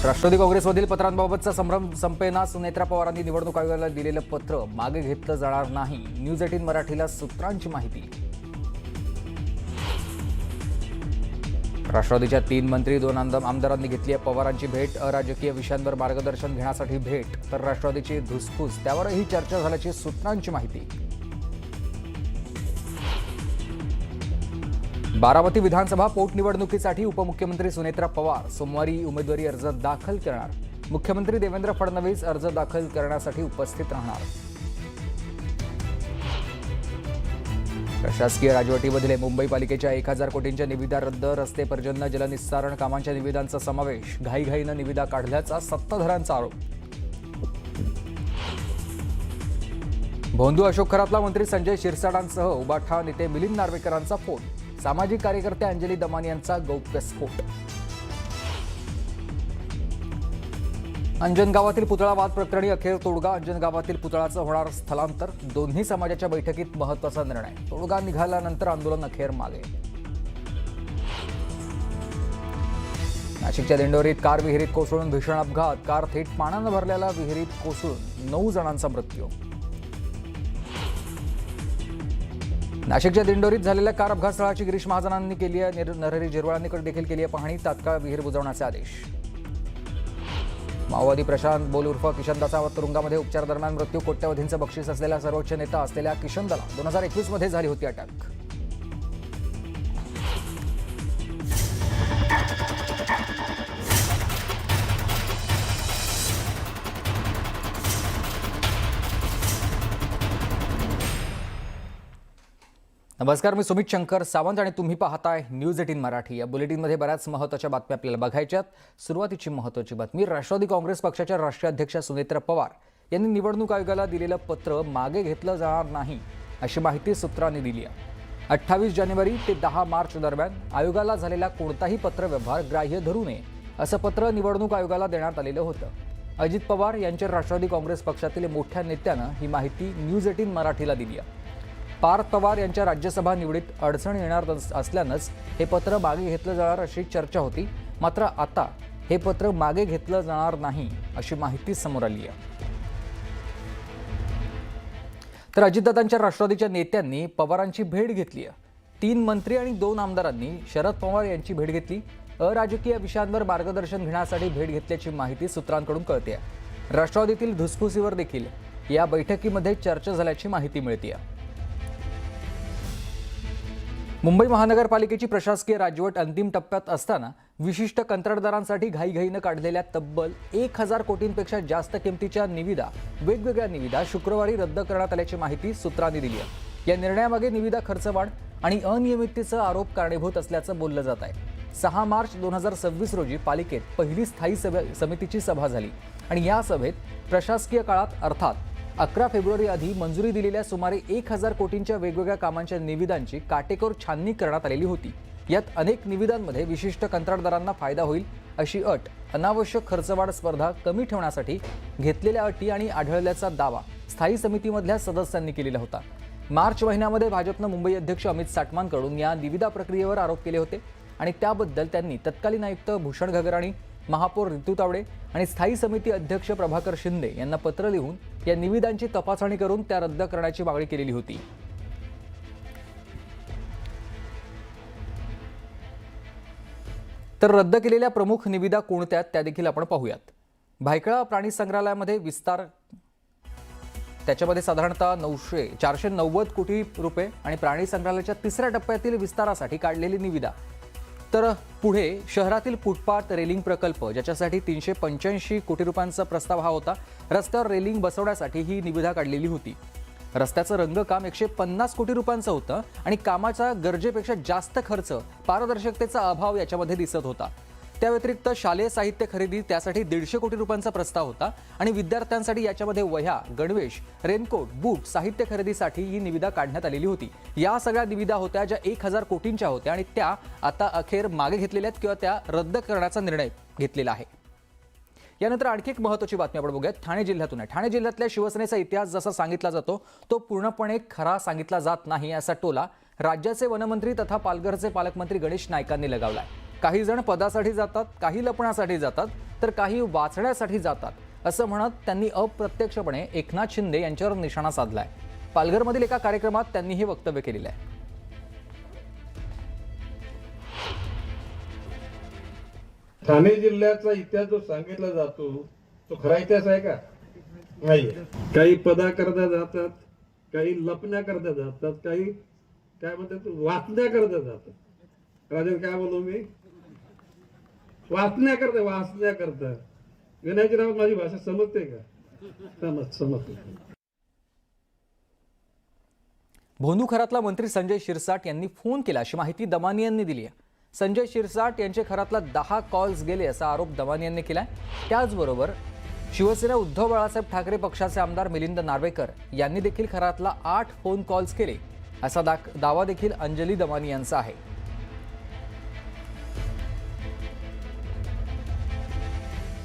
राष्ट्रवादी काँग्रेसमधील पत्रांबाबतचा संभ्रम संपेना. सुनेत्रा पवारांनी निवडणूक आयोगाला दिलेलं पत्र मागे घेतलं जाणार नाही. न्यूज 18 मराठीला सूत्रांची माहिती. राष्ट्रवादीच्या 3 मंत्री 2 आमदारांनी घेतली आहे पवारांची भेट. अराजकीय विषयांवर मार्गदर्शन घेण्यासाठी भेट, तर राष्ट्रवादीची धुसफूस त्यावरही चर्चा झाल्याची सूत्रांची माहिती. बारामती विधानसभा पोटनिवडणुकीसाठी उपमुख्यमंत्री सुनेत्रा पवार सोमवारी उमेदवारी अर्ज दाखल करणार. मुख्यमंत्री देवेंद्र फडणवीस अर्ज दाखल करण्यासाठी उपस्थित राहणार. प्रशासकीय राजवटीमधील मुंबई पालिकेच्या 1000 कोटींच्या निविदा रद्द. रस्ते, पर्जन्य, जलनिस्सारण कामांच्या निविदांचा समावेश. घाईघाईनं निविदा काढल्याचा सत्ताधाऱ्यांचा आरोप. भोंदू अशोक खरातला मंत्री संजय शिरसाटांसह उबाठा नेते मिलिंद नार्वेकरांचा फोन. सामाजिक कार्यकर्ते अंजली दमानी यांचा गौप्यस्फोट. अंजनगावातील पुतळा वाद प्रकरणी अखेर तोडगा. अंजनगावातील पुतळ्याचं होणार स्थलांतर. दोन्ही समाजाच्या बैठकीत महत्त्वाचा निर्णय. तोडगा निघाल्यानंतर आंदोलन अखेर मागे. नाशिकच्या दिंडोरीत कार विहिरीत कोसळून भीषण अपघात. कार थेट पाण्यानं भरलेल्या विहिरीत कोसळून 9 जणांचा मृत्यू. नाशिकच्या दिंडोरीत झालेल्या कार अपघात स्थळाची गिरीश महाजनांनी केली आहे. नरहरी झिरवाळांकडे देखील केली आहे पाहणी. तात्काळ विहीर बुजवण्याचे आदेश. माओवादी प्रशांत बोल उर्फ किशनदाचा तुरुंगामध्ये उपचार दरम्यान मृत्यू. कोट्यवधींचं बक्षीस असलेला सर्वोच्च नेता असलेल्या किशनदाला 2021 मध्ये झाली होती अटक. नमस्कार, मी सुमित शंकर सावंत आणि तुम्ही पाहताय न्यूज 18 मराठी. या बुलेटिनमध्ये बऱ्याच महत्त्वाच्या बातम्या आपल्याला बघायच्यात. सुरुवातीची महत्त्वाची बातमी. राष्ट्रवादी काँग्रेस पक्षाच्या राष्ट्रीय अध्यक्ष सुनेत्रा पवार यांनी निवडणूक आयोगाला दिलेलं पत्र मागे घेतलं जाणार नाही अशी माहिती सूत्रांनी दिली आहे. 28 जानेवारी ते 10 मार्च दरम्यान आयोगाला झालेला कोणताही पत्रव्यवहार ग्राह्य धरू नये असं पत्र निवडणूक आयोगाला देण्यात आलेलं होतं. अजित पवार यांच्या राष्ट्रवादी काँग्रेस पक्षातील मोठ्या नेत्यानं ही माहिती न्यूज 18 मराठीला दिली आहे. पार्थ पवार यांच्या राज्यसभा निवडीत अडचण येणार असल्यानंच हे पत्र मागे घेतलं जाणार अशी चर्चा होती. मात्र आता हे पत्र मागे घेतलं जाणार नाही अशी माहिती समोर आली आहे. तर अजितदादांच्या राष्ट्रवादीच्या नेत्यांनी पवारांची भेट घेतली आहे. 3 मंत्री आणि 2 आमदारांनी शरद पवार यांची भेट घेतली. अराजकीय विषयांवर मार्गदर्शन घेण्यासाठी भेट घेतल्याची माहिती सूत्रांकडून कळते. राष्ट्रवादीतील धुसफुसीवर देखील या बैठकीमध्ये चर्चा झाल्याची माहिती मिळते. मुंबई महानगरपालिकेची प्रशासकीय राजवट अंतिम टप्प्यात असताना विशिष्ट कंत्राटदारांसाठी घाईघाईनं काढलेल्या तब्बल 1000 कोटींपेक्षा जास्त किमतीच्या वेगवेगळ्या निविदा शुक्रवारी रद्द करण्यात आल्याची माहिती सूत्रांनी दिली आहे. या निर्णयामागे निविदा खर्चवाढ आणि अनियमिततेचा आरोप कारणीभूत असल्याचं बोललं जात आहे. 6 मार्च 2026 रोजी पालिकेत पहिली स्थायी समितीची सभा झाली आणि या सभेत प्रशासकीय काळात अर्थात 11 फेब्रुवारी आधी मंजुरी दिलेल्या सुमारे 1000 कोटींच्या वेगवेगळ्या कामांच्या निविदांची काटेकोर छाननी करण्यात आलेली होती. यात अनेक निविदांमध्ये विशिष्ट कंत्राटदारांना फायदा होईल अशी अट, अनावश्यक खर्चवाढ स्पर्धा कमी ठेवण्यासाठी घेतलेल्या अटी आणि आढळल्याचा दावा स्थायी समितीमधल्या सदस्यांनी केलेला होता. मार्च महिन्यामध्ये भाजपनं मुंबई अध्यक्ष अमित साटमांकडून या निविदा प्रक्रियेवर आरोप केले होते आणि त्याबद्दल त्यांनी तत्कालीन आयुक्त भूषण गगराणी, महापौर रितू तावडे आणि स्थायी समिती अध्यक्ष प्रभाकर शिंदे यांना पत्र लिहून या निविदांची तपासणी करून त्या रद्द करण्याची मागणी केलेली होती. तर रद्द केलेल्या प्रमुख निविदा कोणत्या त्या देखील आपण पाहूयात. भायखळा प्राणी संग्रहालयामध्ये विस्तार, त्याच्यामध्ये साधारणतः 490 कोटी रुपये आणि प्राणी संग्रहालयाच्या 3ऱ्या टप्प्यातील विस्तारासाठी काढलेली निविदा. तर पुढे शहरातील फुटपाथ रेलिंग प्रकल्प, ज्याच्यासाठी 385 कोटी रुपयांचा प्रस्ताव हा होता. रस्त्यावर रेलिंग बसवण्यासाठी ही निविदा काढलेली होती. रस्त्याचं रंगकाम 150 कोटी रुपयांचं होतं आणि कामाच्या गरजेपेक्षा जास्त खर्च, पारदर्शकतेचा अभाव याच्यामध्ये दिसत होता. त्या व्यतिरिक्त शालेय साहित्य खरेदी, त्यासाठी 150 कोटी रुपयांचा प्रस्ताव होता आणि विद्यार्थ्यांसाठी याच्यामध्ये वह्या, गणवेश, रेनकोट, बूट, साहित्य खरेदीसाठी ही निविदा काढण्यात आलेली होती. या सगळ्या निविदा होत्या ज्या 1000 कोटींच्या होत्या आणि त्या आता अखेर मागे घेतलेल्या किंवा त्या रद्द करण्याचा निर्णय घेतलेला आहे. यानंतर आणखी एक महत्त्वाची बातमी आपण बघूया. ठाणे जिल्ह्यातून आहे. ठाणे जिल्ह्यातल्या शिवसेनेचा इतिहास जसा सांगितला जातो तो पूर्णपणे खरा सांगितला जात नाही असा टोला राज्याचे वनमंत्री तथा पालघरचे पालकमंत्री गणेश नाईकांनी लगावलाय. काही जण पदासाठी जातात, काही लपण्यासाठी जातात, तर काही वाचण्यासाठी जातात असं म्हणत त्यांनी अप्रत्यक्षपणे एकनाथ शिंदे यांच्यावर निशाणा साधलाय. पालघरमधील एका कार्यक्रमात त्यांनी हे वक्तव्य केलेलं आहे. ठाणे जिल्ह्याचा इतिहास जो सांगितला जातो तो खरा इतिहास आहे का? नाही. काही पदाकरता जातात, काही लपण्याकरता जातात, काही काय म्हणतात वाचण्याकरता जातात. राजन काय बोलू मी? वाचण्याकरता. विनायकराव माझी भाषा समजते का? समजते. भोंदू खरातला मंत्री संजय शिरसाट यांनी फोन केला अशी माहिती दमानी यांनी दिली आहे. संजय शिरसाट यांचे खरातला 10 कॉल्स गेले असा आरोप दमानी यांनी केलाय. त्याचबरोबर शिवसेना उद्धव बाळासाहेब ठाकरे पक्षाचे आमदार मिलिंद नार्वेकर यांनी देखील खरातला 8 फोन कॉल्स केले असा दावा देखील अंजली दमानी यांचा आहे.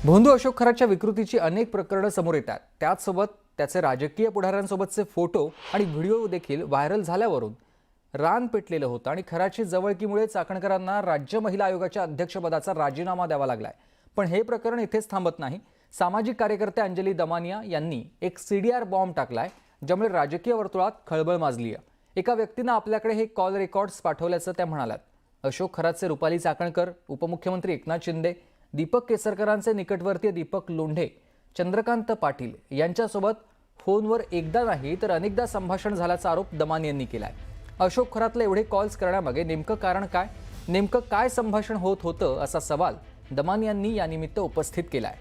भोंदू अशोक खरातच्या विकृतीची अनेक प्रकरणं समोर येतात. त्याचसोबत त्याचे राजकीय पुढाऱ्यांसोबतचे फोटो आणि व्हिडिओ देखील व्हायरल झाल्यावरून रान पेटलेलं होतं आणि खराची जवळकीमुळे चाकणकरांना राज्य महिला आयोगाच्या अध्यक्षपदाचा राजीनामा द्यावा लागलाय. पण हे प्रकरण इथेच थांबत नाही. सामाजिक कार्यकर्ते अंजली दमानिया यांनी एक CDR बॉम्ब टाकलाय, ज्यामुळे राजकीय वर्तुळात खळबळ माजली आहे. एका व्यक्तीनं आपल्याकडे हे कॉल रेकॉर्ड्स पाठवल्याचं त्या म्हणाल्यात. अशोक खरातचे रुपाली चाकणकर, उपमुख्यमंत्री एकनाथ शिंदे, दीपक केसरकरांचे निकटवर्तीय दीपक लोंढे, चंद्रकांत पाटील यांच्यासोबत फोनवर एकदा नाही तर अनेकदा संभाषण झाल्याचा आरोप दमानी यांनी केलाय. अशोक खरातले एवढे कॉल्स करण्यामागे नेमकं कारण काय, नेमकं काय संभाषण होत होतं असा सवाल दमानी यांनी यानिमित्त उपस्थित केलाय.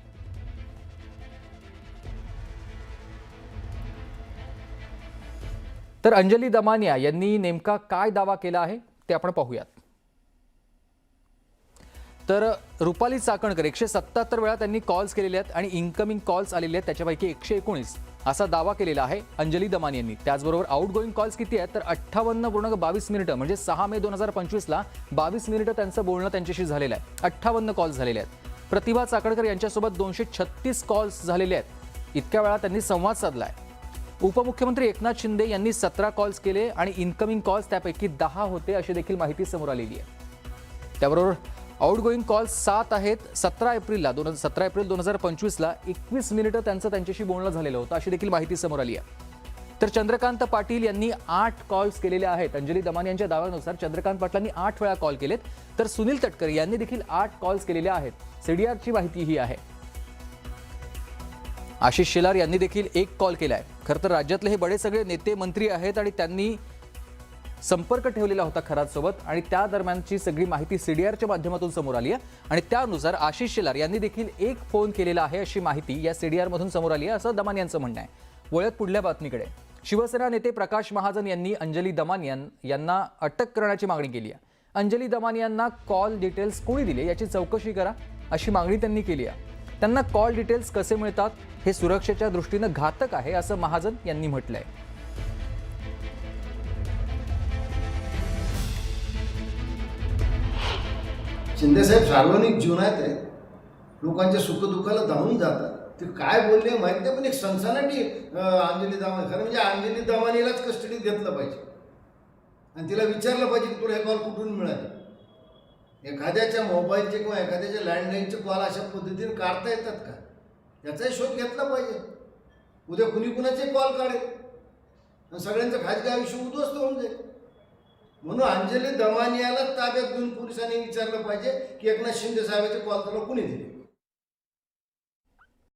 तर अंजली दमानिया यांनी नेमका काय दावा केला आहे ते आपण पाहूयात. तर रुपाली चाकणकर 177 वेळा त्यांनी कॉल्स केलेले आहेत आणि इनकमिंग कॉल्स आलेले आहेत त्याच्यापैकी 119 असा दावा केलेला आहे अंजली दमानी यांनी. त्याचबरोबर आउटगोईंग कॉल्स किती आहेत तर 58.22 मिनिटं म्हणजे 6 मे 2025ला 22 मिनिटं त्यांचं बोलणं त्यांच्याशी झालेलं आहे. 58 कॉल्स झालेले आहेत. प्रतिभा चाकणकर यांच्यासोबत 236 कॉल्स झालेले आहेत. इतक्या वेळा त्यांनी संवाद साधलाय. उपमुख्यमंत्री एकनाथ शिंदे यांनी 17 कॉल्स केले आणि इनकमिंग कॉल्स त्यापैकी 10 होते अशी देखील माहिती समोर आलेली आहे. त्याबरोबर आउटगोईंग कॉल्स 7 आहेत. 17 एप्रिल 2025ला 21 मिनिटं त्यांच्याशी बोलणं झालेलं होतं अशी देखील माहिती समोर आली आहे. तर चंद्रकांत पाटील यांनी 8 कॉल्स केलेले आहेत. अंजली दमानी यांच्या दाव्यानुसार चंद्रकांत पाटलांनी 8 वेळा कॉल केलेत. तर सुनील तटकरे यांनी देखील 8 कॉल्स केलेले आहेत. CDRची माहिती ही आहे. आशिष शेलार यांनी देखील 1 कॉल केलाय. खरं तर राज्यातले हे बडे सगळे नेते मंत्री आहेत आणि त्यांनी संपर्क ठेवलेला होता खरातसोबत आणि त्या दरम्यानची सगळी माहिती CDRच्या माध्यमातून समोर आली आहे आणि त्यानुसार आशिष शेलार यांनी देखील 1 फोन केलेला आहे अशी माहिती या CDR मधून समोर आली आहे असं दमानी यांचं म्हणणं आहे. वळत पुढल्या बातमीकडे. शिवसेना नेते प्रकाश महाजन यांनी अंजली दमानी यांना अटक करण्याची मागणी केली आहे. अंजली दमानी यांना कॉल डिटेल्स कोणी दिले याची चौकशी करा अशी मागणी त्यांनी केली आहे. त्यांना कॉल डिटेल्स कसे मिळतात हे सुरक्षेच्या दृष्टीनं घातक आहे असं महाजन यांनी म्हटलंय. शिंदेसाहेब सार्वजनिक जीवनात आहे, लोकांच्या सुखदुःखाला धावून जातात. ते काय बोलले माहीत नाही, पण एक सनसनाटी अंजली दमानी. खरं म्हणजे अंजली दमानीलाच कस्टडीत घेतलं पाहिजे आणि तिला विचारलं पाहिजे की तुला हे कॉल कुठून मिळाले. एखाद्याच्या मोबाईलचे किंवा एखाद्याच्या लँडलाईनचे कॉल अशा पद्धतीने काढता येतात का, याचाही शोध घेतला पाहिजे. उद्या कुणी कुणाचे कॉल काढेल आणि सगळ्यांचं खाजगी आयुष्य उद्ध्वस्त होऊन जाईल. म्हणून अंजली दमानियाला ताब्यात घेऊन पोलिसांनी विचारलं पाहिजे की एकनाथ शिंदे साहेबांचे कॉल तुला कुणी दिले.